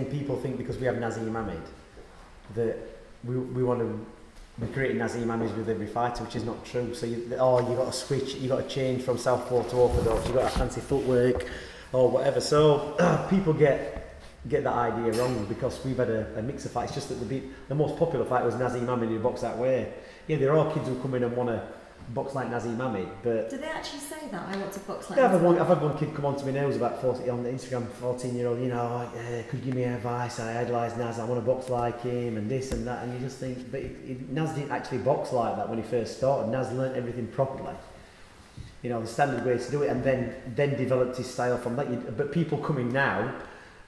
thing. People think because we have Nazim Ahmed that we want to. We're creating Nazim Ahmeds with every fighter, which is not true. So you got to switch, you got to change from southpaw to orthodox, you got to fancy footwork or whatever. So people get that idea wrong because we've had a mix of fights. It's just that the most popular fight was Nazim Ahmed who boxed that way. Yeah, there are kids who come in and want to box like Nazim Ahmed, but do they actually say that? I want to box like. Yeah, I've had one kid come on to me now who's about 40 on the Instagram, 14-year-old. You know, could you give me advice? I idolise Naz. I want to box like him and this and that. And you just think, but Naz didn't actually box like that when he first started. Naz learnt everything properly. You know, the standard way to do it, and then developed his style from that. But people come in now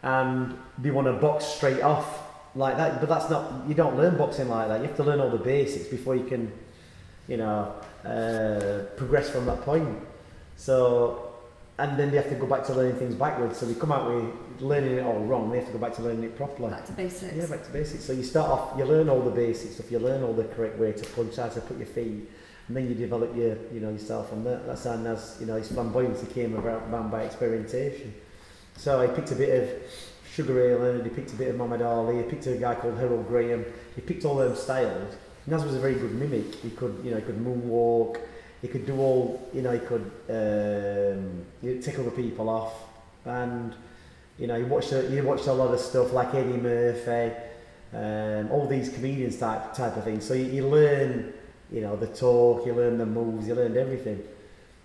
and they want to box straight off like that. But that's not. You don't learn boxing like that. You have to learn all the basics before you can, you know, progress from that point. So, and then they have to go back to learning things backwards. So they come out with learning it all wrong. They have to go back to learning it properly. Back to basics. Yeah, back to basics. So you start off, you learn all the basic stuff. You learn all the correct way to punch, how to put your feet, and then you develop yourself from that. That's how Naz, his flamboyance came around by experimentation. So he picked a bit of Sugar Ray Leonard, he picked a bit of Muhammad Ali, he picked a guy called Harold Graham. He picked all them styles. Naz was a very good mimic. He could moonwalk. He could do all, he could tickle the people off, and you watched a lot of stuff like Eddie Murphy, all these comedians type of things. So you learn, the talk, you learn the moves, you learned everything,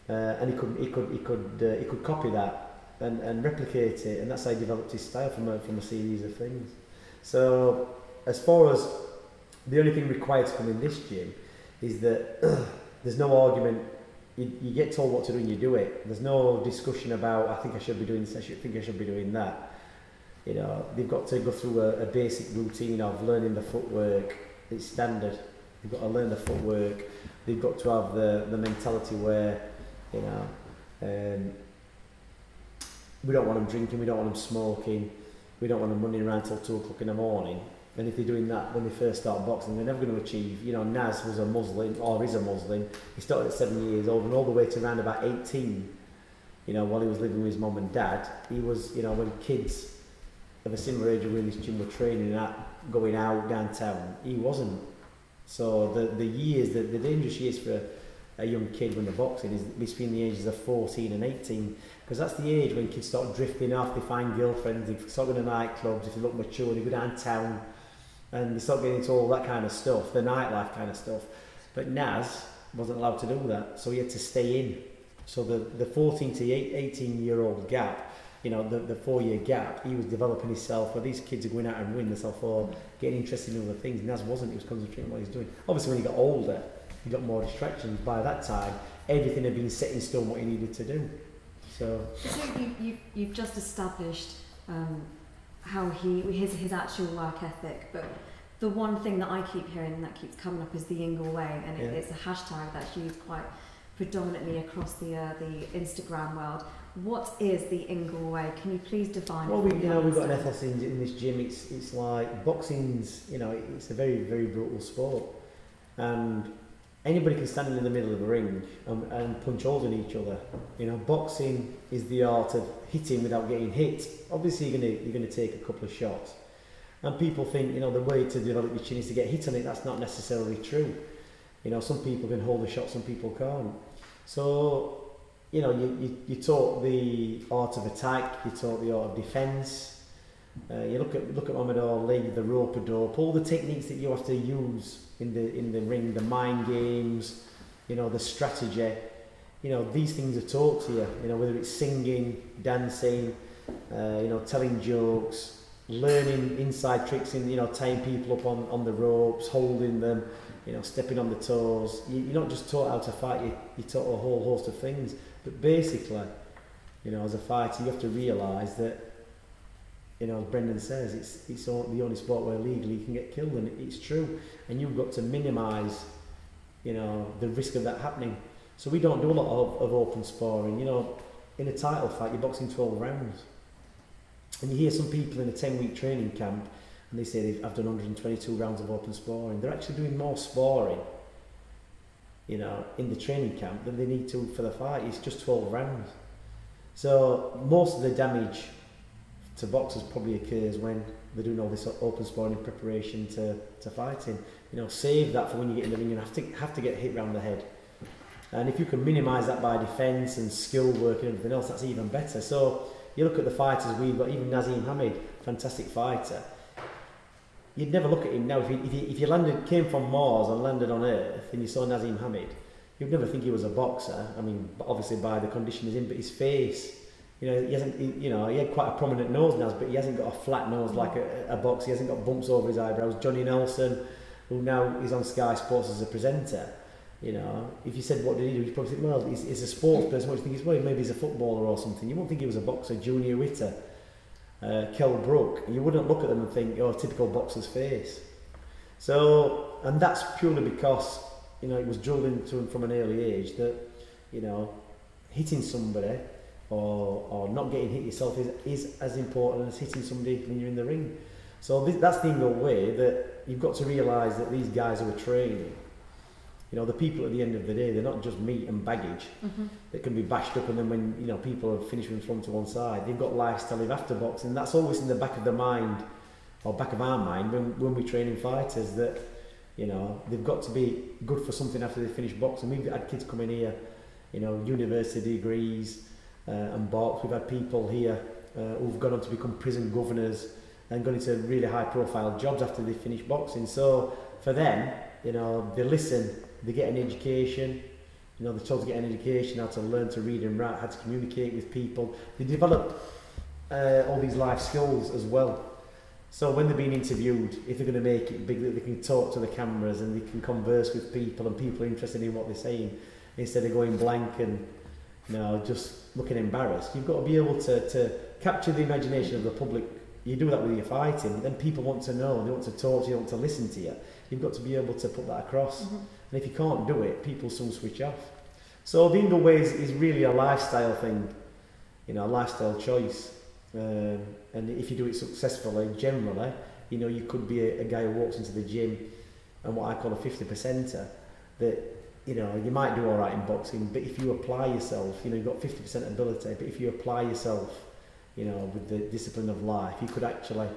and he could copy that and replicate it, and that's how he developed his style from a series of things. So as far as the only thing required to come in this gym is that there's no argument. You get told what to do and you do it. There's no discussion about, I think I should be doing this, I think I should be doing that. They've got to go through a basic routine of learning the footwork. It's standard. They've got to learn the footwork. They've got to have the mentality where, we don't want them drinking, we don't want them smoking, we don't want them running around till 2 o'clock in the morning. And if they're doing that when they first start boxing, they're never going to achieve. Naz was a Muslim, or is a Muslim. He started at 7 years old, and all the way to around about 18, while he was living with his mum and dad, he was, when kids of a similar age who were in this gym were training at, going out downtown, he wasn't. So the years, the dangerous years for a young kid when they're boxing is between the ages of 14 and 18, because that's the age when kids start drifting off, they find girlfriends, they start going to nightclubs, if they look mature, they go downtown, and they start getting into all that kind of stuff, the nightlife kind of stuff. But Naz wasn't allowed to do that, so he had to stay in. So the 14 to 18-year-old gap, the 4-year gap, he was developing himself, where these kids are going out and winning themselves or getting interested in other things. Naz wasn't, he was concentrating on what he was doing. Obviously when he got older, he got more distractions. By that time, everything had been set in stone what he needed to do. So you've just established how his actual work ethic, but the one thing that I keep hearing that keeps coming up is the Ingle Way, and it's a hashtag that's used quite predominantly across the Instagram world. What is the Ingle Way? Can you please define it? Well, we've got an ethos in this gym. It's like boxing's, it's a very, very brutal sport, and anybody can stand in the middle of the ring and punch holes in each other. Boxing is the art of hitting without getting hit. Obviously, you're gonna take a couple of shots, and people think the way to develop your chin is to get hit on it. That's not necessarily true. Some people can hold a shot, some people can't. So you taught the art of attack, you taught the art of defence. You look at Muhammad Ali, the rope-a-dope, all the techniques that you have to use in the ring, the mind games, the strategy. These things are taught to you. Whether it's singing, dancing, telling jokes, learning inside tricks in tying people up on the ropes, holding them, stepping on the toes. You're not just taught how to fight. You're taught a whole host of things. But basically, as a fighter, you have to realise that, as Brendan says, it's the only sport where legally you can get killed, and it's true. And you've got to minimise, the risk of that happening. So we don't do a lot of open sparring. In a title fight, you're boxing 12 rounds. And you hear some people in a 10-week training camp, and they say I've done 122 rounds of open sparring. They're actually doing more sparring, in the training camp than they need to for the fight. It's just 12 rounds. So most of the damage to boxers probably occurs when they're doing all this open sparring in preparation to fighting. You know, save that for when you get in the ring and have to get hit round the head. And if you can minimise that by defence and skill work and everything else, that's even better. So you look at the fighters we've got, even Nazim Hamid, fantastic fighter. You'd never look at him now. If you came from Mars and landed on Earth and you saw Nazim Hamid, you'd never think he was a boxer. I mean, obviously by the condition he's in, but his face, you know, he had quite a prominent nose now, but he hasn't got a flat nose like a boxer. He hasn't got bumps over his eyebrows. Johnny Nelson, who now is on Sky Sports as a presenter, you know, if you said what did he do, you'd probably think, well, he's a sports person. What do you think? Well, maybe he's a footballer or something. You won't think he was a boxer. Junior Witter, Kell Brook, you wouldn't look at them and think, oh, typical boxer's face. So, and that's purely because, you know, it was drilled into him from an early age that, you know, hitting somebody or not getting hit yourself is as important as hitting somebody when you're in the ring. So that's the Ingle way, that you've got to realise that these guys who are training, you know, the people at the end of the day, they're not just meat and baggage that can be bashed up, and then when, you know, people are finished with them to one side, they've got lives to live after boxing. That's always in the back of the mind, or back of our mind, when we're training fighters, that, you know, they've got to be good for something after they finish boxing. We've had kids come in here, you know, university degrees and box. We've had people here who've gone on to become prison governors and gone into really high profile jobs after they finish boxing. So for them, you know, they listen, they get an education, you know, they're told to get an education, how to learn to read and write, how to communicate with people. They develop all these life skills as well. So when they're being interviewed, if they're going to make it big, that they can talk to the cameras and they can converse with people and people are interested in what they're saying, instead of going blank and, you know, just looking embarrassed. You've got to be able to capture the imagination of the public. You do that with your fighting, then people want to know, they want to talk to you, they want to listen to you. You've got to be able to put that across. And if you can't do it, people soon switch off. So the Ingle Way is really a lifestyle thing, you know, a lifestyle choice. And if you do it successfully, generally, you know, you could be a guy who walks into the gym and what I call a 50%er, that, you know, you might do all right in boxing, but if you apply yourself, you know, you've got 50% ability, but if you apply yourself, you know, with the discipline of life, you could actually,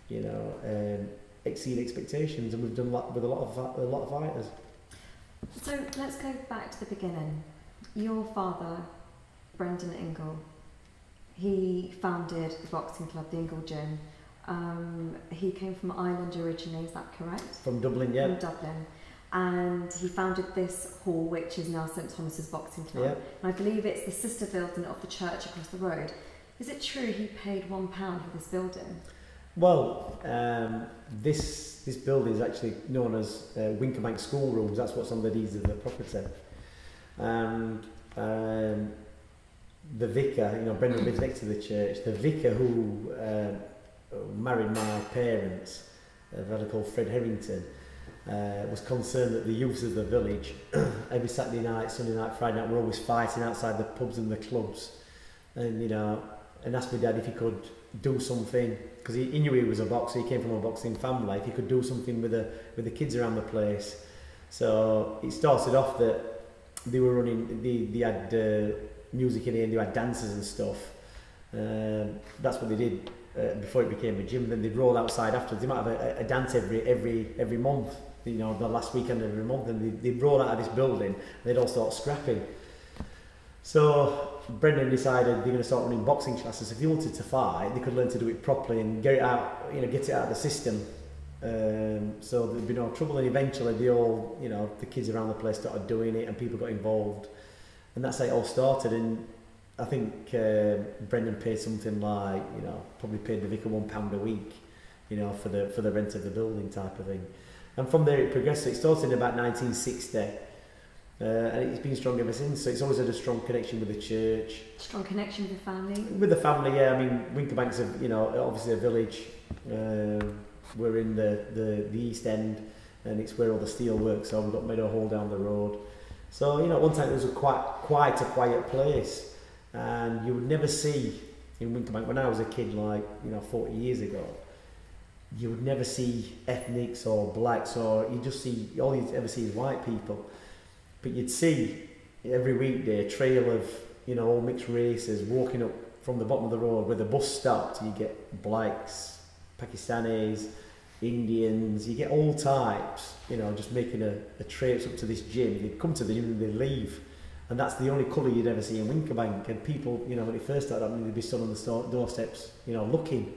you know, exceed expectations, and we've done that with a lot of fighters. So let's go back to the beginning. Your father, Brendan Ingle, he founded the boxing club, the Ingle Gym. He came from Ireland originally, is that correct? From Dublin, yeah. From Dublin. And he founded this hall, which is now St Thomas's Boxing Club. Yeah. And I believe it's the sister building of the church across the road. Is it true he paid £1 for this building? Well, this building is actually known as Wincobank schoolrooms. That's what's on the deeds of the property. And the vicar, you know, Brendan lives next to the church. The vicar who married my parents, a fellow called Fred Harrington, was concerned that the youth of the village, every Saturday night, Sunday night, Friday night, were always fighting outside the pubs and the clubs. And, you know, and asked my dad if he could do something, because he knew he was a boxer, he came from a boxing family, if he could do something with the kids around the place. So it started off that they were running, they had music in here and they had dances and stuff. That's what they did before it became a gym. Then they'd roll outside afterwards. They might have a dance every month, you know, the last weekend every month, and they'd roll out of this building and they'd all start scrapping. So Brendan decided they're going to start running boxing classes. If they wanted to fight, they could learn to do it properly and get it out, you know, get it out of the system. So there'd be no trouble. And eventually, they all, you know, the kids around the place started doing it, and people got involved, and that's how it all started. And I think Brendan paid something like, you know, probably paid the vicar £1 a week, you know, for the rent of the building type of thing. And from there, it progressed. So it started in about 1960. And it's been strong ever since, so it's always had a strong connection with the church. Strong connection with the family? With the family, yeah. I mean, Wincobank's, you know, obviously a village. We're in the East End, and it's where all the steel works are. We've got Meadow Hall down the road. So, you know, at one time it was quite a quiet place, and you would never see in Wincobank, when I was a kid, like, you know, 40 years ago, you would never see ethnics or blacks, or all you'd ever see is white people. But you'd see every weekday a trail of, you know, all mixed races walking up from the bottom of the road where the bus stopped, you get blacks, Pakistanis, Indians, you get all types, you know, just making a traipse up to this gym. They'd come to the gym and they'd leave. And that's the only colour you'd ever see in Wincobank. And people, you know, when it first started happening, they'd be stood on the doorsteps, you know, looking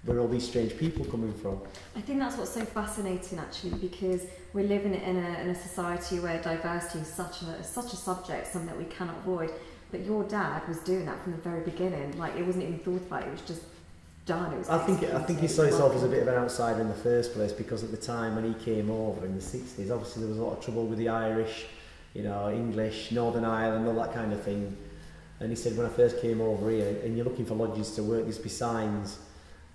where all these strange people coming from. I think that's what's so fascinating, actually, because we're living in a society where diversity is such a subject, something that we cannot avoid. But your dad was doing that from the very beginning. Like, it wasn't even thought about. It was just done. It was I think he saw himself as a bit of an outsider in the first place, because at the time when he came over in the 60s, obviously there was a lot of trouble with the Irish, you know, English, Northern Ireland, all that kind of thing. And he said, when I first came over here, and you're looking for lodges to work, there's be signs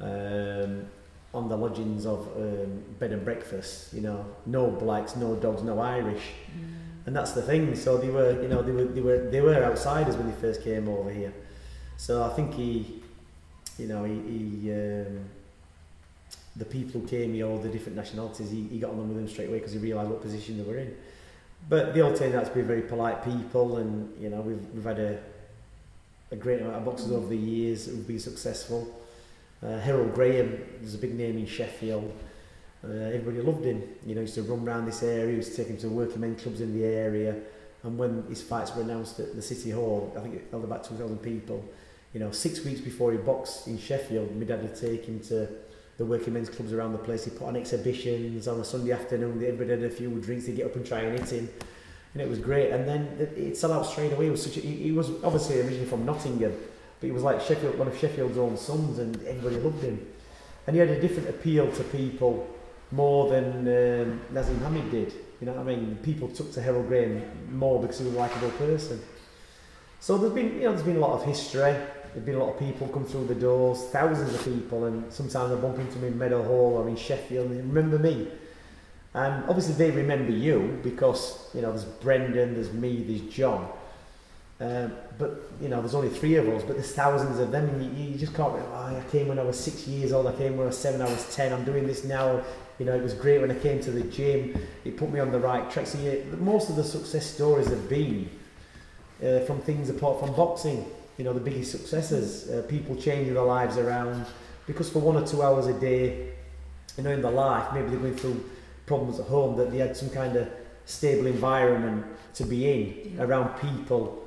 on the lodgings of bed and breakfast, you know, no blacks, no dogs, no Irish. And that's the thing. So they were, you know, they were outsiders when they first came over here. So I think he, you know, the people who came here, all the different nationalities, he got on with them straight away because he realised what position they were in. But they all turned out to be very polite people, and you know, we've had a great amount of boxers over the years who've been successful. Harold Graham was a big name in Sheffield. Everybody loved him. You know, he used to run around this area. He used to take him to working men clubs in the area. And when his fights were announced at the City Hall, I think it held about 2,000 people. You know, 6 weeks before he boxed in Sheffield, my dad would take him to the working men's clubs around the place. He put on exhibitions on a Sunday afternoon. Everybody had a few drinks. They'd get up and try and hit him. And it was great. And then it sell out straight away. It was he was obviously originally from Nottingham, but he was like Sheffield, one of Sheffield's own sons, and everybody loved him. And he had a different appeal to people more than Nazim Hamid did. You know what I mean? People took to Harold Graham more because he was a likeable person. So there's been a lot of history. There's been a lot of people come through the doors, thousands of people, and sometimes I bump into them in Meadow Hall or in Sheffield and they remember me. And obviously they remember you because, you know, there's Brendan, there's me, there's John. But, you know, there's only 3 of us, but there's thousands of them, and you just can't, I came when I was 6 years old, I came when I was 7, I was 10, I'm doing this now. You know, it was great when I came to the gym, it put me on the right track. So most of the success stories have been from things apart from boxing. You know, the biggest successes, people changing their lives around, because for 1 or 2 hours a day, you know, in their life, maybe they're going through problems at home, that they had some kind of stable environment to be in, around people,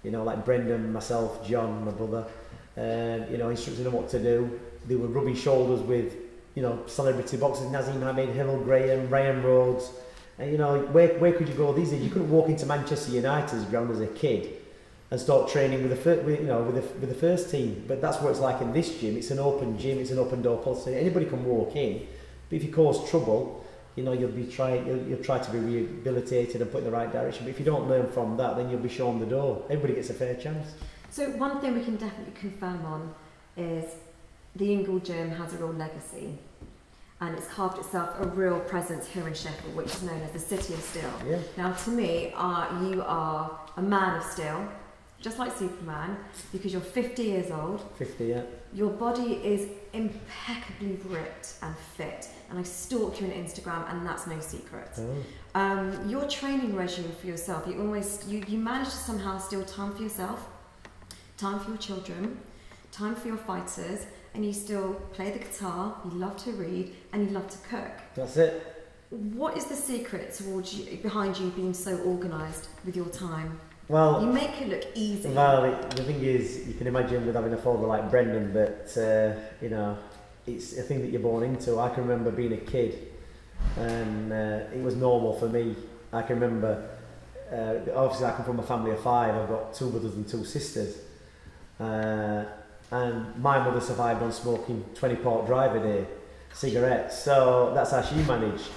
you know, like Brendan, myself, John, my brother, you know, instructing them what to do. They were rubbing shoulders with, you know, celebrity boxers, Nazim Hamid, Harold Graham, Ryan Rhodes, and you know, where could you go these days? You couldn't walk into Manchester United's ground as a kid and start training with the first team. But that's what it's like in this gym. It's an open gym, it's an open door policy. Anybody can walk in, but if you cause trouble, you know, you'll try to be rehabilitated and put in the right direction. But if you don't learn from that, then you'll be shown the door. Everybody gets a fair chance. So one thing we can definitely confirm on is the Ingle gym has a real legacy, and it's carved itself a real presence here in Sheffield, which is known as the City of Steel. Yeah. Now, to me, you are a man of steel, just like Superman, because you're 50 years old. 50, yeah. Your body is impeccably ripped and fit, and I stalk you on Instagram, and that's no secret. Oh. Your training regime for yourself, you manage to somehow steal time for yourself, time for your children, time for your fighters, and you still play the guitar, you love to read, and you love to cook. That's it. What is the secret behind you being so organised with your time? Well, you make it look easy. Well, the thing is, you can imagine with having a father like Brendan that, you know, it's a thing that you're born into. I can remember being a kid, and it was normal for me. I can remember, obviously I come from a family of 5, I've got 2 brothers and 2 sisters. And my mother survived on smoking 20 Port Drive a day, cigarettes, so that's how she managed.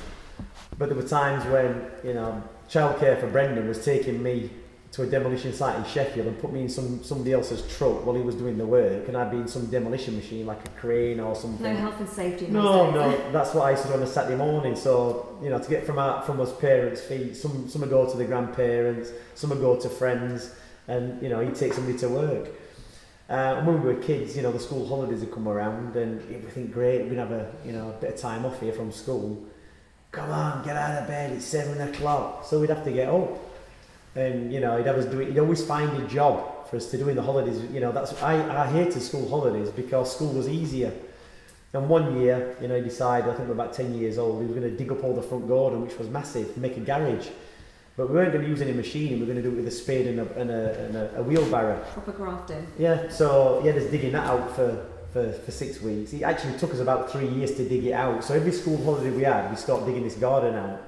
But there were times when, you know, childcare for Brendan was taking me to a demolition site in Sheffield and put me in somebody else's truck while he was doing the work, and I'd be in some demolition machine like a crane or something. No health and safety. No, that's what I used to do on a Saturday morning. So, you know, to get from us parents' feet, some would go to the grandparents, some would go to friends, and you know, he'd take somebody to work. And when we were kids, you know, the school holidays would come around, and we'd think, great, we'd have a bit of time off here from school. Come on, get out of bed, it's 7 o'clock. So we'd have to get up. And, you know, he'd have us do it. He'd always find a job for us to do in the holidays. You know, I hated school holidays because school was easier. And one year, you know, he decided, I think we were about 10 years old, he was going to dig up all the front garden, which was massive, make a garage. But we weren't going to use any machine, we were going to do it with a spade and a wheelbarrow. Proper grafting. Yeah, so he had us digging that out for 6 weeks. It actually took us about 3 years to dig it out. So every school holiday we had, we started digging this garden out.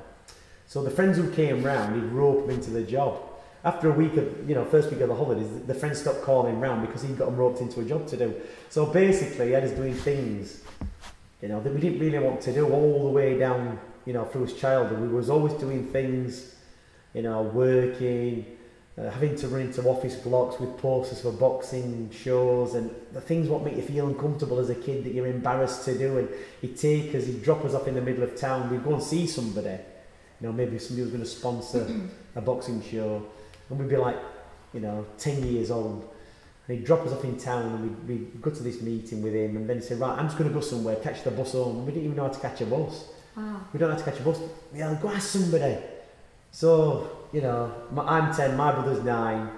So the friends who came round, he'd rope them into the job. After a week of, you know, first week of the holidays, the friends stopped calling him round because he'd got them roped into a job to do. So basically, he had us doing things, you know, that we didn't really want to do all the way down, you know, through his childhood. We was always doing things, you know, working, having to run into office blocks with posters for boxing shows and the things what make you feel uncomfortable as a kid that you're embarrassed to do. And he'd take us, he'd drop us off in the middle of town, we'd go and see somebody, you know, maybe somebody was going to sponsor a boxing show, and we'd be like, you know, 10 years old, and he'd drop us off in town and we'd go to this meeting with him, and then he'd say, right, I'm just going to go somewhere, catch the bus home. We didn't even know how to catch a bus. Wow. We don't know how to catch a bus. Yeah, go ask somebody. So, you know, I'm 10, my brother's 9,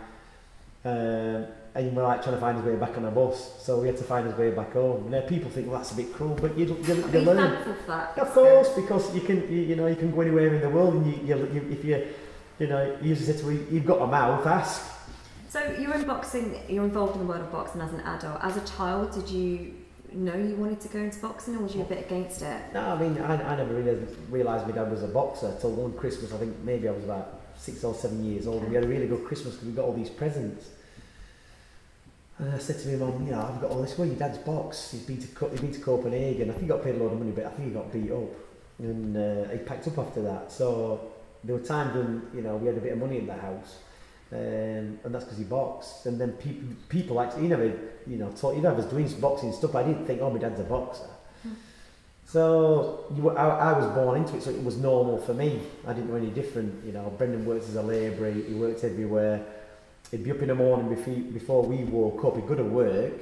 and we're like trying to find his way back on a bus. So we had to find his way back home. And people think, well, that's a bit cruel, but you learn. Thankful for that. Of course, because you can, you know, you can go anywhere in the world, and if you know, you usually say to me, you've got a mouth, ask. So you're involved in the world of boxing as an adult. As a child, did you know you wanted to go into boxing, or was you a bit against it? No, I mean, I never realised my dad was a boxer till one Christmas. I think maybe I was about 6 or 7 years old, and we had a really good Christmas because we got all these presents. And I said to my mum, you know, I've got all this. Well, your dad's boxed. He's been to Copenhagen. I think he got paid a lot of money, but I think he got beat up, and he packed up after that. So there were times when, you know, we had a bit of money in the house, and that's because he boxed. And then people actually, he never, you know, taught, you know, I was doing some boxing stuff. I didn't think, oh, my dad's a boxer. So I was born into it, so it was normal for me. I didn't know any different. You know, Brendan worked as a labourer. He worked everywhere. He'd be up in the morning before we woke up. He'd go to work,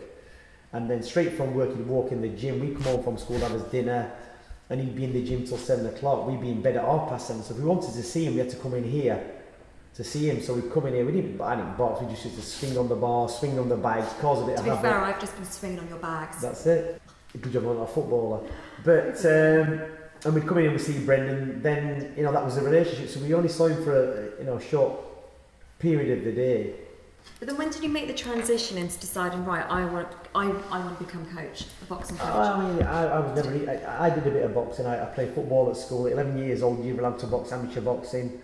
and then straight from work he'd walk in the gym. We'd come home from school, have his dinner, and he'd be in the gym till 7 o'clock. We'd be in bed at 7:30. So if we wanted to see him, we had to come in here to see him. So we'd come in here. I didn't box. We just used to swing on the bar, swing on the bags, cause a bit of havoc. To be fair, I've just been swinging on your bags. That's it. Good job, I'm not a footballer. But and we'd come in and we'd see Brendan. Then, you know, that was the relationship. So we only saw him for a short period of the day. But then when did you make the transition into deciding, right, I want to become coach, a boxing coach? I mean, I was never. I did a bit of boxing. I played football at school. At 11 years old, you were allowed to box, amateur boxing.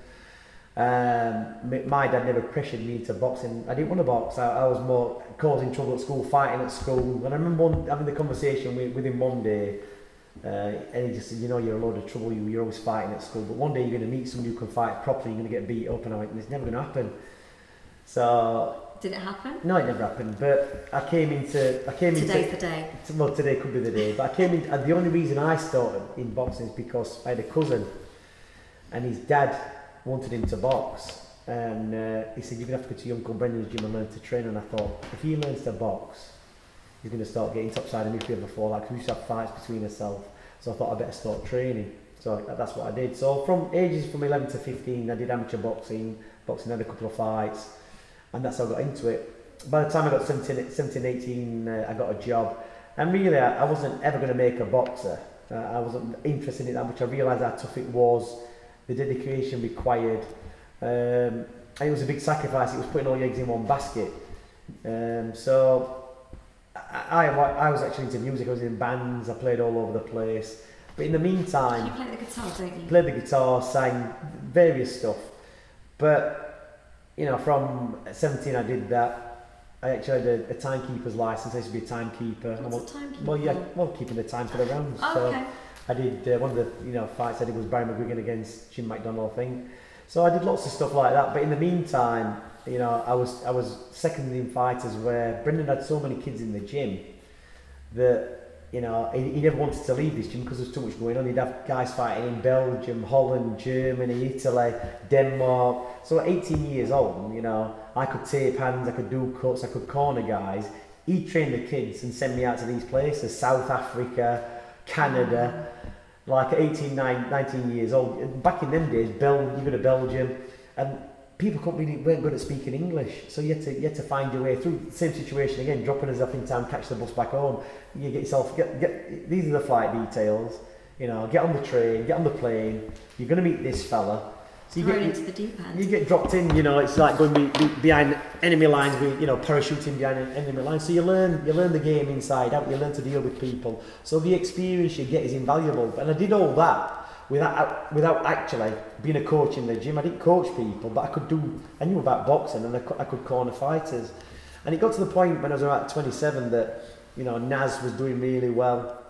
My dad never pressured me into boxing. I didn't want to box. I was more causing trouble at school, fighting at school. And I remember having the conversation with him one day, and he just said, you know, you're a load of trouble. You're always fighting at school, but one day you're going to meet somebody who can fight properly. You're going to get beat up, and I went, it's never going to happen. So. Did it happen? No, it never happened. But I came into. Today's the day. Well, today could be the day. But I came in. The only reason I started in boxing is because I had a cousin, and his dad wanted him to box, and he said, you're going to have to go to your Uncle Brendan's gym and learn to train. And I thought, if he learns to box, he's going to start getting topside of me if we ever fall. Like, we used to have fights between ourselves, so I thought I better start training. So that's what I did. So from 11 to 15, I did amateur boxing, had a couple of fights, and that's how I got into it. By the time I got 17, 18, I got a job, and really I wasn't ever going to make a boxer. I wasn't interested in it that much. I realised how tough it was, the dedication required. It was a big sacrifice. It was putting all your eggs in one basket. So I was actually into music. I was in bands. I played all over the place. But in the meantime, you play the guitar, don't you? Played the guitar, sang various stuff. But you know, from 17 I did that. I actually had a timekeeper's license. I used to be a timekeeper. What's a timekeeper? Well, yeah, keeping the time for the rounds. Oh, so okay. I did one of the fights I did was Barry McGuigan against Jim McDonald, I think. So I did lots of stuff like that. But in the meantime, you know, I was second in fighters where Brendan had so many kids in the gym that, you know, he never wanted to leave this gym because there's too much going on. He'd have guys fighting in Belgium, Holland, Germany, Italy, Denmark. So at 18 years old, you know, I could tape hands, I could do cuts, I could corner guys. He'd train the kids and send me out to these places, South Africa, Canada. Like at 18, 19 years old. Back in them days, you go to Belgium, and people weren't good at speaking English, so you had to find your way through. Same situation again, dropping us off in town, catch the bus back home. You get yourself, these are the flight details, you know, get on the train, get on the plane, you're going to meet this fella. So you Thrown into the deep end. You get dropped in, you know, it's like going behind enemy lines, you know, parachuting behind enemy lines. So you learn the game inside out, you learn to deal with people. So the experience you get is invaluable. And I did all that without actually being a coach in the gym. I didn't coach people, but I knew about boxing, and I could corner fighters. And it got to the point when I was about 27 that, you know, Naz was doing really well,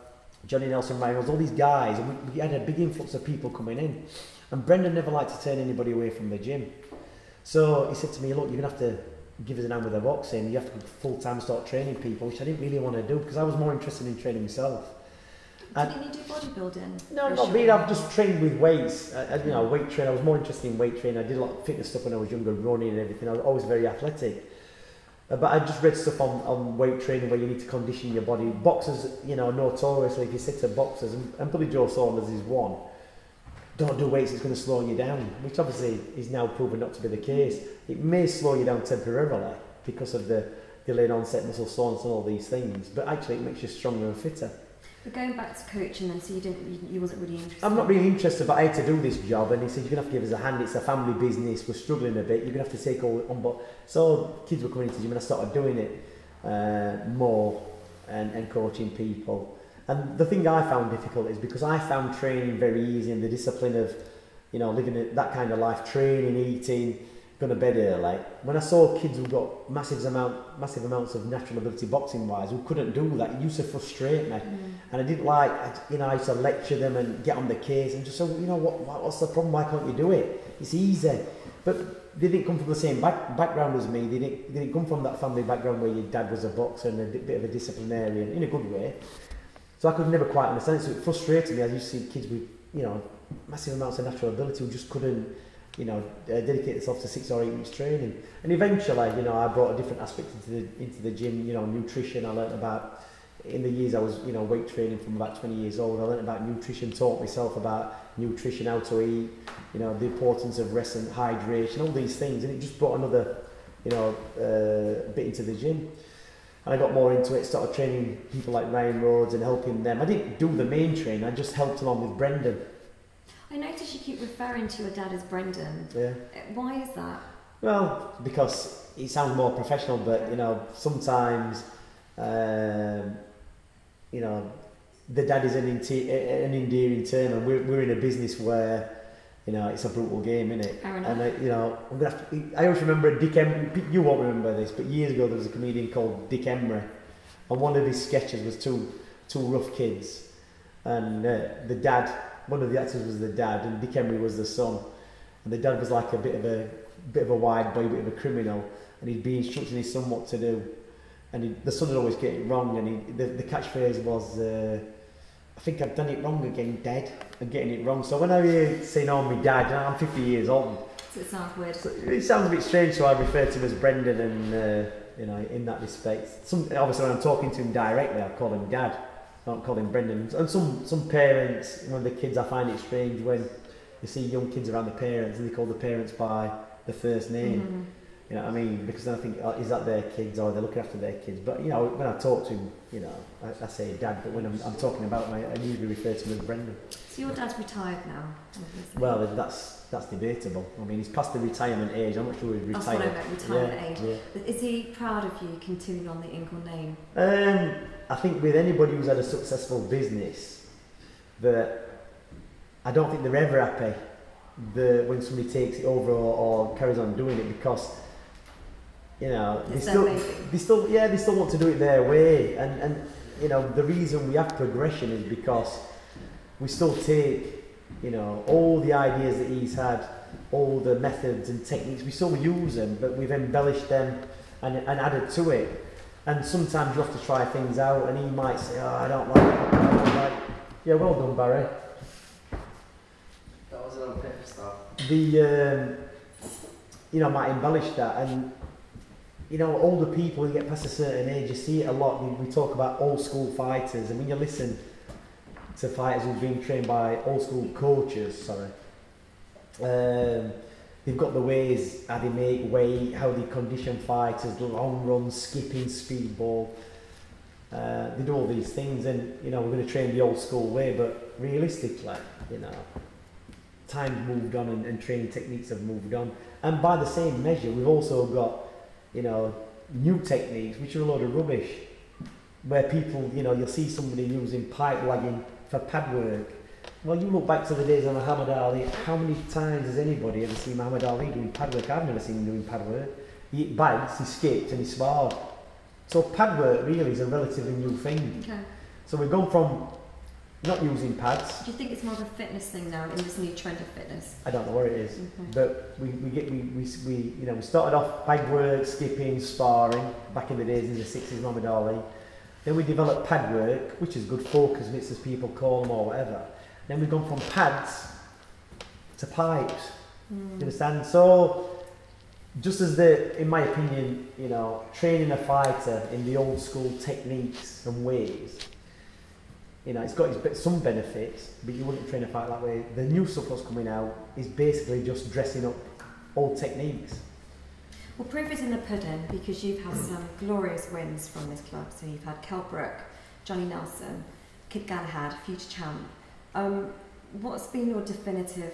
Johnny Nelson Reynolds, all these guys, and we had a big influx of people coming in. And Brendan never liked to turn anybody away from the gym. So he said to me, look, you're going to have to give us an hand with the boxing. You have to full-time start training people, which I didn't really want to do because I was more interested in training myself. Didn't you do bodybuilding? No, not really. I've just trained with weights. You know, weight training. I was more interested in weight training. I did a lot of fitness stuff when I was younger, running and everything. I was always very athletic. But I just read stuff on weight training where you need to condition your body. Boxers, you know, notoriously, if you sit to boxers, and Billy Joe Saunders is one, don't do weights, it's going to slow you down, which obviously is now proven not to be the case. It may slow you down temporarily because of the delayed onset muscle soreness and all these things, but actually it makes you stronger and fitter. But going back to coaching then, so you wasn't really interested? I'm not really interested, but I had to do this job, and he said, you're going to have to give us a hand, it's a family business, we're struggling a bit, you're going to have to take all on board. So kids were coming into the gym and I started doing it more and coaching people. And the thing I found difficult is because I found training very easy, and the discipline of, you know, living that kind of life, training, eating, going to bed early. When I saw kids who got massive amounts of natural ability boxing wise who couldn't do that, it used to frustrate me. And I didn't like, you know, I used to lecture them and get on the case and just say, you know, what's the problem? Why can't you do it? It's easy. But they didn't come from the same background as me. They didn't come from that family background where your dad was a boxer and a bit of a disciplinarian in a good way. So I could never quite understand it. So it frustrated me. I used to see kids with, you know, massive amounts of natural ability who just couldn't, you know, dedicate themselves to 6 or 8 weeks training. And eventually, you know, I brought a different aspect into the gym. You know, nutrition. I learnt about, in the years I was, you know, weight training from about 20 years old. I learnt about nutrition, taught myself about nutrition, how to eat, you know, the importance of rest and hydration, all these things. And it just brought another, you know, bit into the gym. And I got more into it, started training people like Ryan Rhodes and helping them. I didn't do the main training, I just helped along with Brendan. I noticed you keep referring to your dad as Brendan. Yeah. Why is that? Well, because it sounds more professional, but, you know, sometimes, you know, the dad is an endearing term, and we're in a business where, you know, it's a brutal game, isn't it? Fair enough. And you know, I always remember Dick Emery. You won't remember this, but years ago there was a comedian called Dick Emery, and one of his sketches was two rough kids, and the dad, one of the actors was the dad, and Dick Emery was the son, and the dad was like a bit of a wide boy, a bit of a criminal, and he'd be instructing his son what to do, and the son would always get it wrong, and the catchphrase was. I think I've done it wrong again, Dad. I'm getting it wrong. So when I hear saying, oh, my dad, I'm 50 years old. So it sounds weird. So it sounds a bit strange, so I refer to him as Brendan, and, you know, in that respect. Obviously, when I'm talking to him directly, I call him Dad. I don't call him Brendan. And some parents, when the kids, I find it strange when you see young kids around the parents and they call the parents by the first name. Mm-hmm. You know what I mean? Because then I think, is that their kids, or they're looking after their kids? But, you know, when I talk to him, you know, I say Dad, but when I'm talking about him, I usually refer to him as Brendan. So your dad's retired now, obviously. Well, that's debatable. I mean, he's past the retirement age. I'm not sure he's retired. That's what I meant, retirement age. Yeah. But is he proud of you continuing on the Ingle name? I think with anybody who's had a successful business, that I don't think they're ever happy when somebody takes it over or carries on doing it, because, you know, they still want to do it their way, and you know, the reason we have progression is because we still take, you know, all the ideas that he's had, all the methods and techniques, we still use them, but we've embellished them and added to it. And sometimes you have to try things out, and he might say, oh, I don't like it. Yeah, well done, Barry. That was on paper stuff. You know, might embellish that, and, you know, older people, you get past a certain age, you see it a lot. We talk about old school fighters, and when you listen to fighters who've been trained by old school coaches, they've got the ways how they make weight, how they condition fighters, long runs, skipping, speedball. They do all these things, and you know, we're going to train the old school way, but realistically, you know, time's moved on and training techniques have moved on. And by the same measure, we've also got, you know, new techniques which are a load of rubbish, where people, you know, you'll see somebody using pipe lagging for pad work. Well, you look back to the days of Muhammad Ali, how many times has anybody ever seen Muhammad Ali doing pad work? I've never seen him doing pad work. He hit bags, he skipped and he sparred. So pad work really is a relatively new thing. Okay. So we've gone from not using pads. Do you think it's more of a fitness thing now in this new trend of fitness? I don't know where it is, but we you know, we started off bag work, skipping, sparring back in the days in the 60s, Muhammad Ali. Then we developed pad work, which is good focus mitts as people call them or whatever. Then we've gone from pads to pipes. You understand? So just as in my opinion, you know, training a fighter in the old school techniques and ways, you know, it's got some benefits, but you wouldn't train a fight that way. The new stuff that's coming out is basically just dressing up old techniques. Well, proof is in the pudding, because you've had some glorious wins from this club. So you've had Kell Brook, Johnny Nelson, Kid Galahad, future champ. What's been your definitive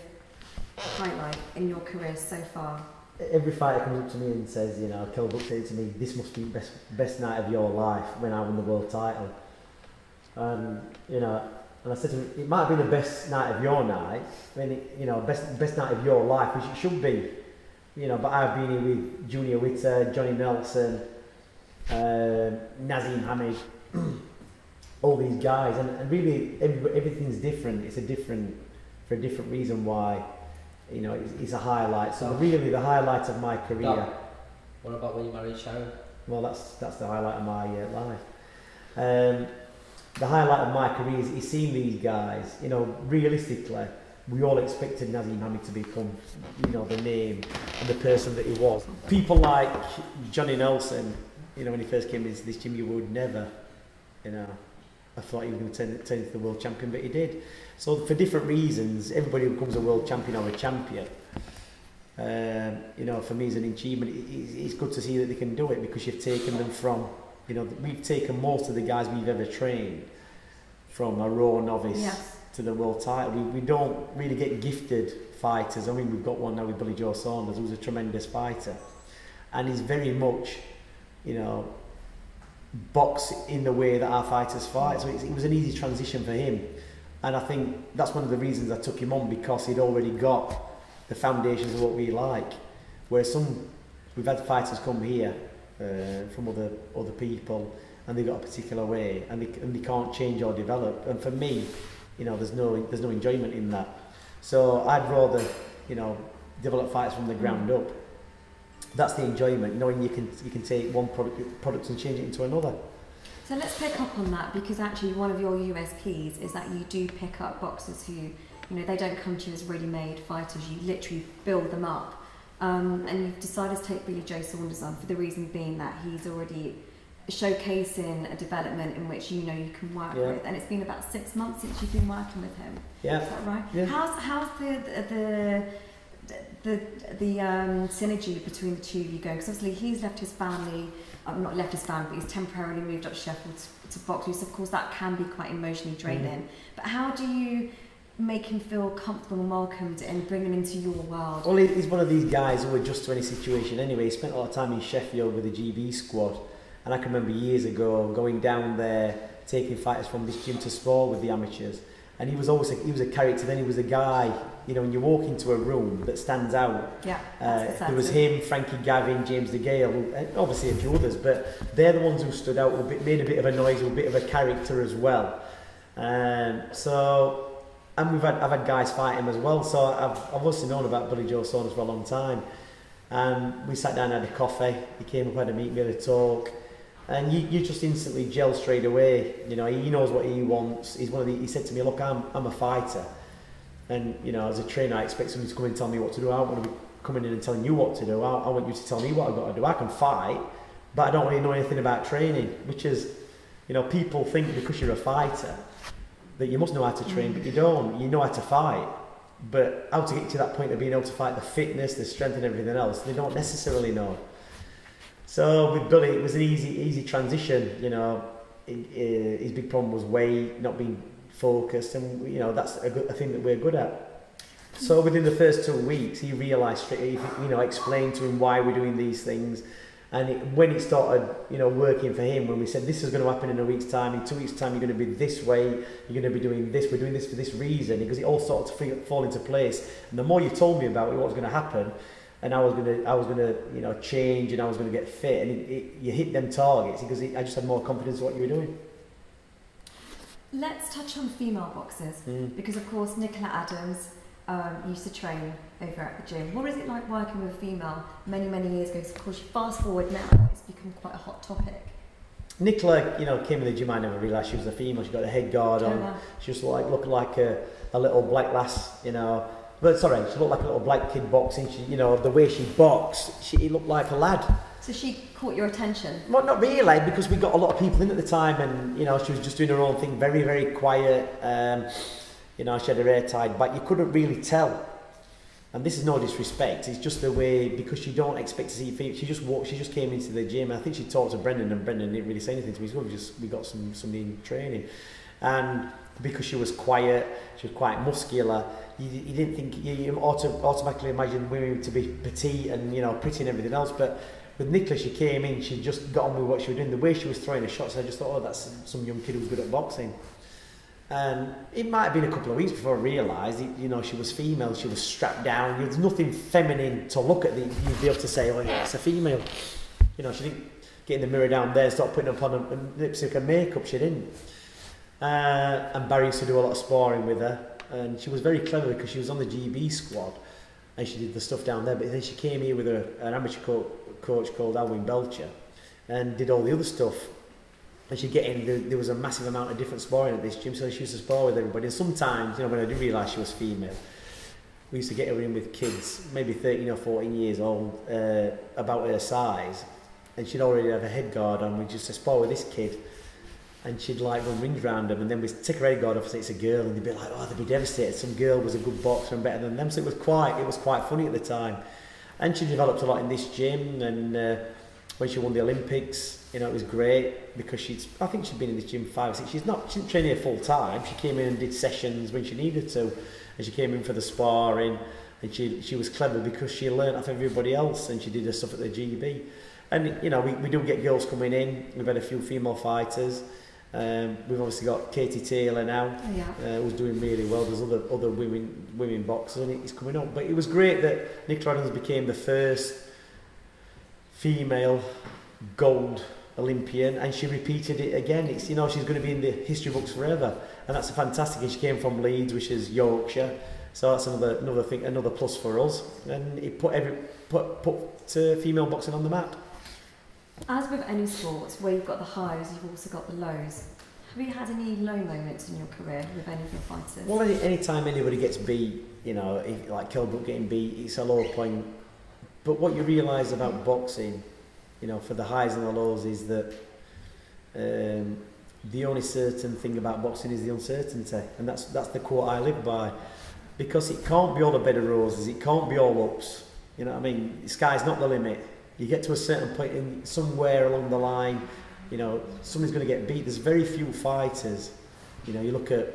highlight in your career so far? Every fighter comes up to me and says, you know, Kell Brook said to me, this must be best night of your life when I won the world title. You know, and I said to him, it might have been the best night of your night, you know, best night of your life, which it should be. You know, but I've been here with Junior Witter, Johnny Nelson, Nazim Hamid, all these guys, and really everything's different. It's for a different reason why, you know, it's a highlight. So really the highlight of my career. No. What about when you married Sharon? Well, that's the highlight of my life. The highlight of my career is seeing these guys. You know, realistically, we all expected Nazim Hamid to become, you know, the name and the person that he was. People like Johnny Nelson, you know, when he first came into this gym, you would never, you know, I thought he was going to turn into the world champion, but he did. So for different reasons, everybody who becomes a world champion or a champion, you know, for me is an achievement. It's good to see that they can do it, because you've taken them from, you know, we've taken most of the guys we've ever trained from a raw novice to the world title. We don't really get gifted fighters. I mean, we've got one now with Billy Joe Saunders, who's a tremendous fighter, and he's very much, you know, box in the way that our fighters fight. So it was an easy transition for him, and I think that's one of the reasons I took him on, because he'd already got the foundations of what we like. Whereas we've had fighters come here from other people, and they've got a particular way, and they can't change or develop. And for me, you know, there's no enjoyment in that. So I'd rather, you know, develop fights from the ground up. That's the enjoyment, knowing you can take one product and change it into another. So let's pick up on that, because actually one of your USPs is that you do pick up boxers who, you know, they don't come to you as ready-made fighters. You literally build them up. And you've decided to take Billy Joe Saunders on for the reason being that he's already showcasing a development in which you know you can work with, and it's been about 6 months since you've been working with him. Yeah. Is that right? Yeah. How's the synergy between the two of you going? Because obviously he's left his family, not left his family, but he's temporarily moved up to Sheffield to box. So of course that can be quite emotionally draining. But how do you make him feel comfortable and welcomed and bring him into your world? Well, he's one of these guys who adjusts to any situation anyway. He spent a lot of time in Sheffield with the GB squad, and I can remember years ago going down there, taking fighters from this gym to spar with the amateurs, and he was a character. Then he was a guy, you know, when you walk into a room that stands out. Yeah, there was him, Frankie Gavin, James De Gale, and obviously a few others, but they're the ones who stood out, made a bit of a noise, a bit of a character as well. And I've had guys fight him as well, so I've obviously known about Billy Joe Saunders for a long time. And we sat down and had a coffee. He came up, had a meet, we had a talk, and you just instantly gel straight away. You know, he knows what he wants. He said to me, "Look, I'm a fighter, and you know, as a trainer, I expect somebody to come in and tell me what to do. I don't want to be coming in and telling you what to do. I want you to tell me what I've got to do. I can fight, but I don't really know anything about training." Which is, you know, people think because you're a fighter that you must know how to train, but you don't. You know how to fight. but how to get to that point of being able to fight, the fitness, the strength and everything else, they don't necessarily know. So with Billy, it was an easy transition, you know. His big problem was weight, not being focused, and you know, that's a thing that we're good at. So within the first 2 weeks, he realised straight, you know, I explained to him why we're doing these things. And when it started, you know, working for him, when we said this is going to happen in a week's time, in 2 weeks' time you're going to be this way, you're going to be doing this, we're doing this for this reason, because it all started to fall into place. And the more you told me about it, what was going to happen, and I was going to, you know, change, and I was going to get fit, and you hit them targets because I just had more confidence in what you were doing. Let's touch on female boxers, because of course Nicola Adams used to train over at the gym. What is it like working with a female many years ago? So of course, you fast forward now, it's become quite a hot topic. Nicola, you know, came in the gym. I never realised she was a female. She got a head guard on. She was looked like a little black lass, you know. But sorry, she looked like a little black kid boxing. She, you know, the way she boxed, she looked like a lad. So she caught your attention? Well, not really, because we got a lot of people in at the time, and you know, she was just doing her own thing, very quiet. You know, she had her hair tied back. You couldn't really tell. And this is no disrespect. It's just the way, because you don't expect to see female. She just came into the gym. I think she talked to Brendan, and Brendan didn't really say anything to me. So we got somebody in training, and because she was quiet, she was quite muscular. You didn't think you automatically imagine women to be petite and, you know, pretty and everything else. But with Nicola, she came in. She just got on with what she was doing. The way she was throwing her shots, I just thought, oh, that's some young kid who's good at boxing. And it might have been a couple of weeks before I realised, you know, she was female, she was strapped down. There's nothing feminine to look at. You'd be able to say, oh yeah, it's a female. You know, she didn't get in the mirror down there and start putting up on her lipstick and makeup, she didn't. And Barry used to do a lot of sparring with her. And she was very clever because she was on the GB squad and she did the stuff down there. But then she came here with an amateur coach called Alwyn Belcher and did all the other stuff. And she'd get in, there was a massive amount of different sparring at this gym, so she used to spar with everybody. And sometimes, you know, when I do realise she was female, we used to get her in with kids, maybe 13 or 14 years old, about her size, and she'd already have a head guard on. We'd just spar with this kid, and she'd like run rings round them, and then we'd take her head guard off and say it's a girl, and they'd be like, oh, they'd be devastated. Some girl was a good boxer and better than them, so it was quite funny at the time. And she developed a lot in this gym, and when she won the Olympics, you know, it was great because I think she'd been in this gym 5 or 6. She didn't train here full time. She came in and did sessions when she needed to, and she came in for the sparring, and she was clever because she learnt off everybody else, and she did her stuff at the GB. And you know, we do get girls coming in. We've had a few female fighters. We've obviously got Katie Taylor now, who's doing really well. There's other women boxers, and it's coming up. But it was great that Nicola Adams became the first female gold Olympian, and she repeated it again. It's, you know, she's going to be in the history books forever, and that's fantastic. And she came from Leeds, which is Yorkshire, so that's another thing, another plus for us. And it put female boxing on the map. As with any sport, where you've got the highs, you've also got the lows. Have you had any low moments in your career with any of your fighters? Well, any time anybody gets beat, you know, like Kilbrook getting beat, it's a low point. But what you realise about boxing, you know, for the highs and the lows, is that the only certain thing about boxing is the uncertainty, and that's the quote I live by, because it can't be all a bed of roses, it can't be all ups. You know what I mean? The sky's not the limit. You get to a certain point in somewhere along the line, you know, somebody's going to get beat. There's very few fighters. You know, you look at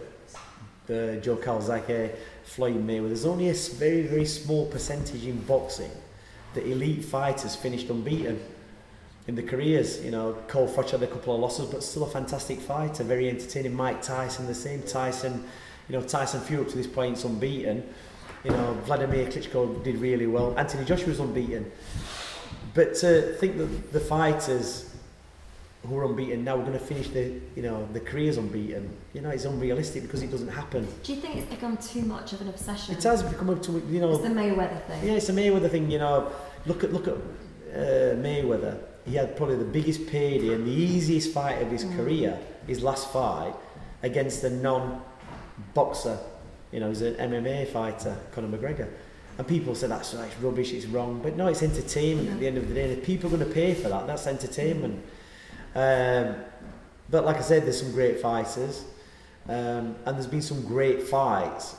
Joe Calzaghe, Floyd Mayweather. There's only a very small percentage in boxing that elite fighters finished unbeaten in the careers. You know, Cole Froch had a couple of losses, but still a fantastic fighter, very entertaining. Mike Tyson, the same. Tyson, you know, Tyson Fury up to this point is unbeaten. You know, Vladimir Klitschko did really well. Anthony Joshua's unbeaten. But to think that the fighters who are unbeaten now are going to finish the careers unbeaten, you know, it's unrealistic because it doesn't happen. Do you think it's become too much of an obsession? It has become you know. It's the Mayweather thing. Yeah, it's a Mayweather thing. You know, look at Mayweather. He had probably the biggest payday and the easiest fight of his career. His last fight against a non-boxer. You know, he's an MMA fighter, Conor McGregor. And people say that's rubbish, it's wrong. But no, it's entertainment at the end of the day. And if people are going to pay for that, that's entertainment. But like I said, there's some great fighters. And there's been some great fights.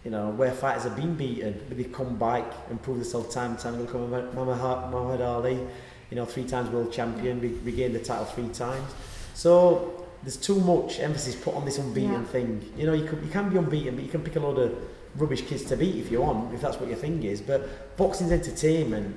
you know, where fighters have been beaten, but they come back and prove themselves time and time. Look at Muhammad Ali, you know, 3 times world champion, regained the title 3 times. So there's too much emphasis put on this unbeaten thing. You know, you can be unbeaten, but you can pick a load of rubbish kids to beat if you want, if that's what your thing is. But boxing's entertainment,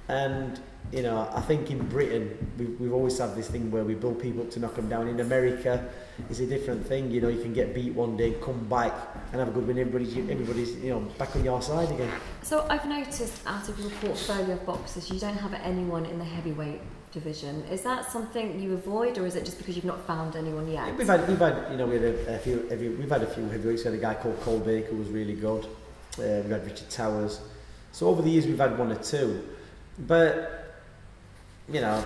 and you know, I think in Britain we've always had this thing where we build people up to knock them down. In America, it's a different thing. You know, you can get beat one day, come back and have a good win. Everybody's you know back on your side again. So I've noticed out of your portfolio of boxers, you don't have anyone in the heavyweight division. Is that something you avoid, or is it just because you've not found anyone yet? We've had you know, we've had a few heavyweights. We had a guy called Cole Baker who was really good. We had Richard Towers. So over the years we've had 1 or 2, but you know,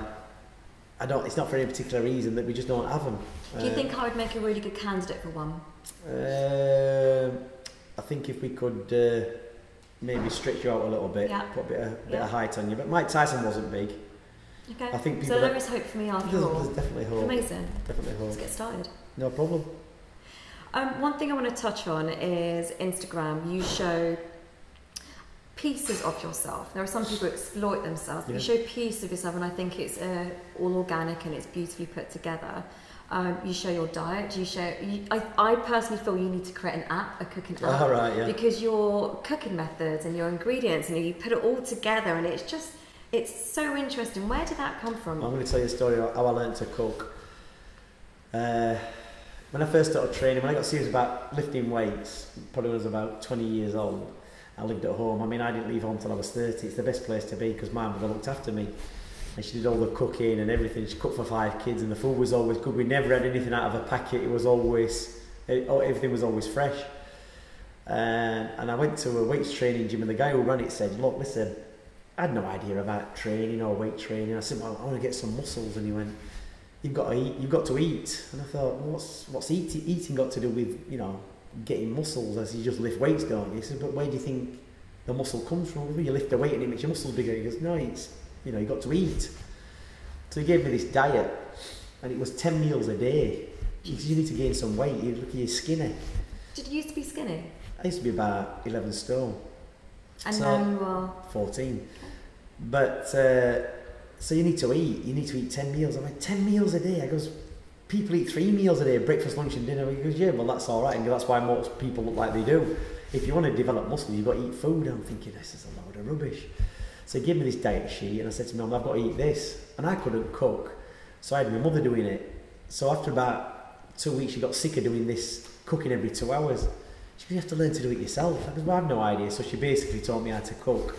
it's not for any particular reason that we just don't have them. Do you think I would make a really good candidate for one? I think if we could maybe stretch you out a little bit, put a bit of height on you. But Mike Tyson wasn't big. Okay. I think so there is hope for me after all. There's definitely hope. Amazing. Definitely hope. Let's get started. No problem. One thing I want to touch on is Instagram. You show pieces of yourself. There are some people who exploit themselves, but you show pieces of yourself, and I think it's all organic and it's beautifully put together. You show your diet. I personally feel you need to create an app, a cooking app, because your cooking methods and your ingredients, you put it all together, and it's so interesting. Where did that come from? I'm going to tell you a story of how I learned to cook. When I first started training, when I got serious about lifting weights, probably when I was about 20 years old, I lived at home. I mean, I didn't leave home until I was 30. It's the best place to be because my mother looked after me. And she did all the cooking and everything. She cooked for 5 kids and the food was always good. We never had anything out of a packet. It was always, everything was always fresh. And I went to a weights training gym and the guy who ran it said, look, listen, I had no idea about training or weight training. I said, well, I want to get some muscles. And he went, you've got to eat. And I thought, well, what's eating got to do with, you know, getting muscles? As you just lift weights, don't you? He said, but where do you think the muscle comes from? Well, you lift the weight and it makes your muscles bigger. He goes, no, it's, you know, you got to eat. So he gave me this diet, and it was 10 meals a day. He said, you need to gain some weight. You look, you're skinny. Did you used to be skinny? I used to be about 11 stone. And so, now you are 14. But so you need to eat. You need to eat 10 meals. I'm like, 10 meals a day. I goes, people eat 3 meals a day, breakfast, lunch and dinner. He goes, yeah, well that's all right. And that's why most people look like they do. If you want to develop muscle, you've got to eat food. I'm thinking, this is a load of rubbish. So he gave me this diet sheet and I said to Mum, I've got to eat this. And I couldn't cook. So I had my mother doing it. So after about 2 weeks, she got sick of doing this, cooking every 2 hours. She said, you have to learn to do it yourself. I goes, well, I have no idea. So she basically taught me how to cook.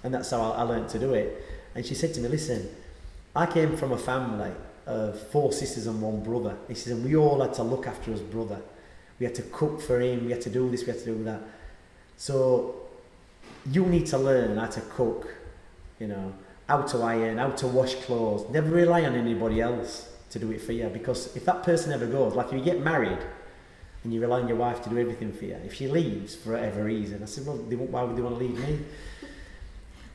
And that's how I learned to do it. And she said to me, listen, I came from a family of 4 sisters and 1 brother. He says, and we all had to look after his brother. We had to cook for him. We had to do this, we had to do that. So you need to learn how to cook, you know, how to iron, how to wash clothes. Never rely on anybody else to do it for you, because if that person ever goes, like if you get married and you rely on your wife to do everything for you, if she leaves for whatever reason, I said, well, why would they want to leave me?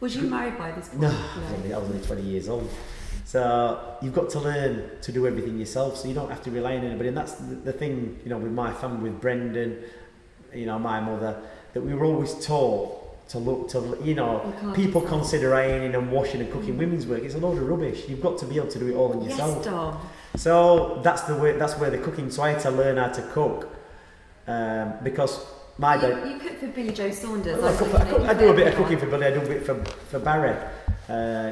Was you married by this point? No, I was only 20 years old. So you've got to learn to do everything yourself, so you don't have to rely on anybody. And that's the thing, you know, with my family, with Brendan, you know, my mother, that we were always taught to look to, you know, people consider ironing and washing and cooking women's work. It's a load of rubbish. You've got to be able to do it all in yourself. Yes, Dom. So that's the way. That's where the cooking. So I had to learn how to cook because my dad. You cook for Billy Joe Saunders. I do a bit of cooking for Billy. I do a bit for Barry.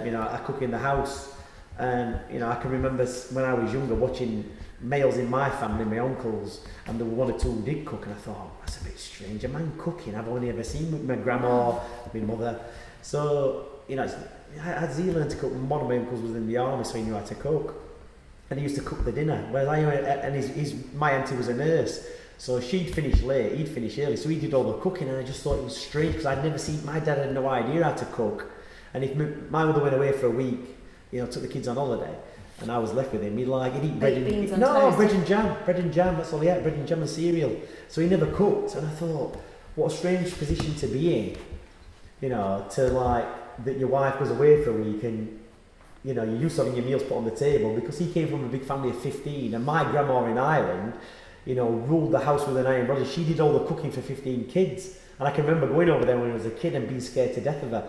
You know, I cook in the house, and you know, I can remember when I was younger watching males in my family, my uncles, and there were 1 or 2 who did cook, and I thought, oh, that's a bit strange. A man cooking, I've only ever seen with my grandma, my mother. So, you know, I had learned to cook. One of my uncles was in the army, so he knew how to cook. And he used to cook the dinner. Well, my auntie was a nurse, so she'd finish late, he'd finish early, so he did all the cooking, and I just thought it was strange, because I'd never seen, my dad had no idea how to cook. And if my mother went away for a week, you know, took the kids on holiday, and I was left with him, he'd eat bread and jam, that's all he had, bread and jam and cereal. So he never cooked, and I thought, what a strange position to be in, you know, to like, that your wife was away for a week and, you know, you're used to having your meals put on the table, because he came from a big family of 15, and my grandma in Ireland, you know, ruled the house with an iron rod. She did all the cooking for 15 kids. And I can remember going over there when I was a kid and being scared to death of her.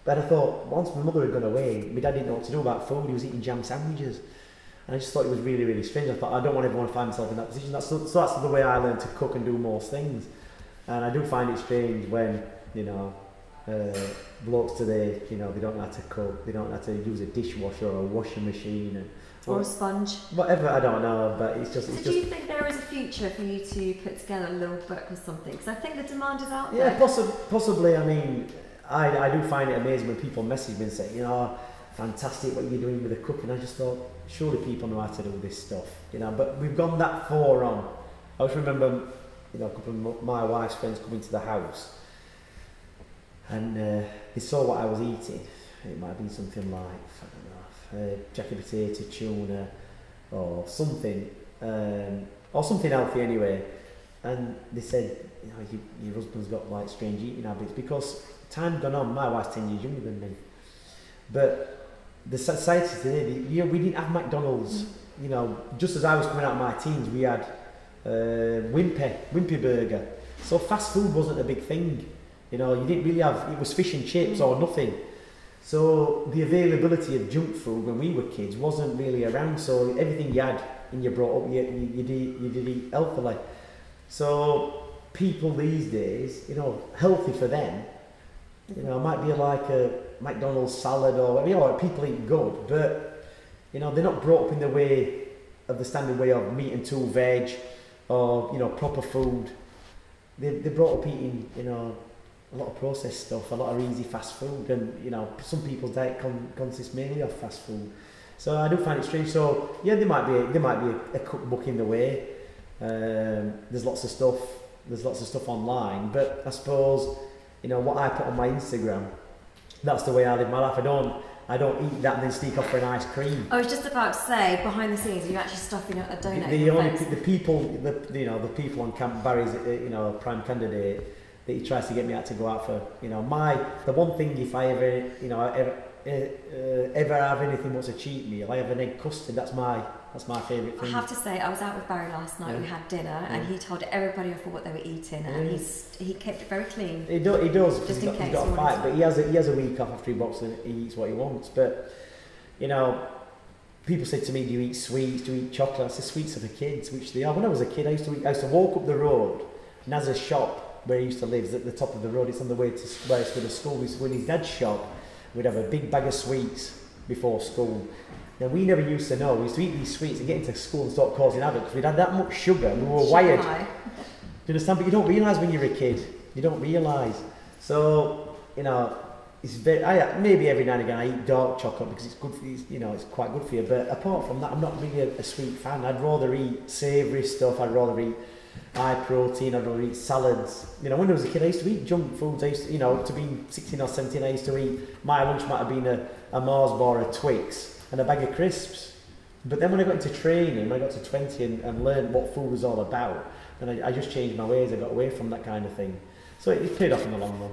But I thought, once my mother had gone away, my dad didn't know what to do about food. He was eating jam sandwiches. And I just thought it was really, really strange. I thought, I don't want everyone to find themselves in that position. So that's the way I learned to cook and do most things. And I do find it strange when, you know, blokes today, you know, they don't know how to cook, they don't know how to use a dishwasher or a washing machine. And, or a sponge. Whatever, I don't know, but it's just... So do you think there is a future for you to put together a little book or something? Because I think the demand is out there. Yeah, possibly. I mean, I do find it amazing when people message me and say, you know, fantastic what you're doing with the cooking. I just thought, surely people know how to do this stuff, you know, but we've gone that far on. I just remember, you know, a couple of my wife's friends coming to the house and they saw what I was eating. It might have been something like, I don't know, jacket potato, tuna or something healthy anyway. And they said, you know, your husband's got like strange eating habits, because time's gone on. My wife's 10 years younger than me, but the society today, you know, we didn't have McDonald's. You know, just as I was coming out of my teens, we had Wimpy Burger. So fast food wasn't a big thing. You know, you didn't really have, it was fish and chips or nothing. So the availability of junk food when we were kids wasn't really around. So everything you had and you brought up, you did eat healthily. So people these days, you know, healthy for them, you know, it might be like a McDonald's salad or, you know, people eat good, but, you know, they're not brought up in the way of the standard way of meat and two veg or, you know, proper food. They're brought up eating, you know, a lot of processed stuff, a lot of easy fast food, and, you know, some people's diet consists mainly of fast food. So I do find it strange. So yeah, there might be a cookbook in the way. There's lots of stuff online, but I suppose, you know, what I put on my Instagram, that's the way I live my life. I don't eat that and then sneak off for an ice cream. I was just about to say, behind the scenes, are you actually stuffing a donut? The people on Camp Barry's, you know, prime candidate, that he tries to get me out to go out for, you know, the one thing, if I ever, you know, ever have anything what's a cheat meal, I have an egg custard. That's my favourite thing. I have to say, I was out with Barry last night. We had dinner, and he told everybody off for what they were eating, and he kept it very clean. He does. Just in case. He's got a fight, but he has a week off after he boxes and he eats what he wants. But, you know, people say to me, "Do you eat sweets? Do you eat chocolate?" I say, "Sweets are for kids," which they are. When I was a kid, I used to walk up the road, and there's a shop where he used to live, at the top of the road. It's on the way to where I used to go to school. We used to go in his dad's shop. We'd have a big bag of sweets before school. Now, we never used to know. We used to eat these sweets and get into school and start causing havoc because we'd had that much sugar and we were wired. Do you understand? But you don't realise when you're a kid. You don't realise. So, you know, it's maybe every now and again I eat dark chocolate because it's good for you, you know, it's quite good for you. But apart from that, I'm not really a sweet fan. I'd rather eat savoury stuff. I'd rather eat high protein. I'd rather eat salads. You know, when I was a kid, I used to eat junk foods. I used to, you know, to be 16 or 17, I used to eat, my lunch might have been a Mars bar, a Twix, and a bag of crisps. But then when I got into training, when I got to 20 and learned what food was all about, then I just changed my ways. I got away from that kind of thing. So it paid off in the long run.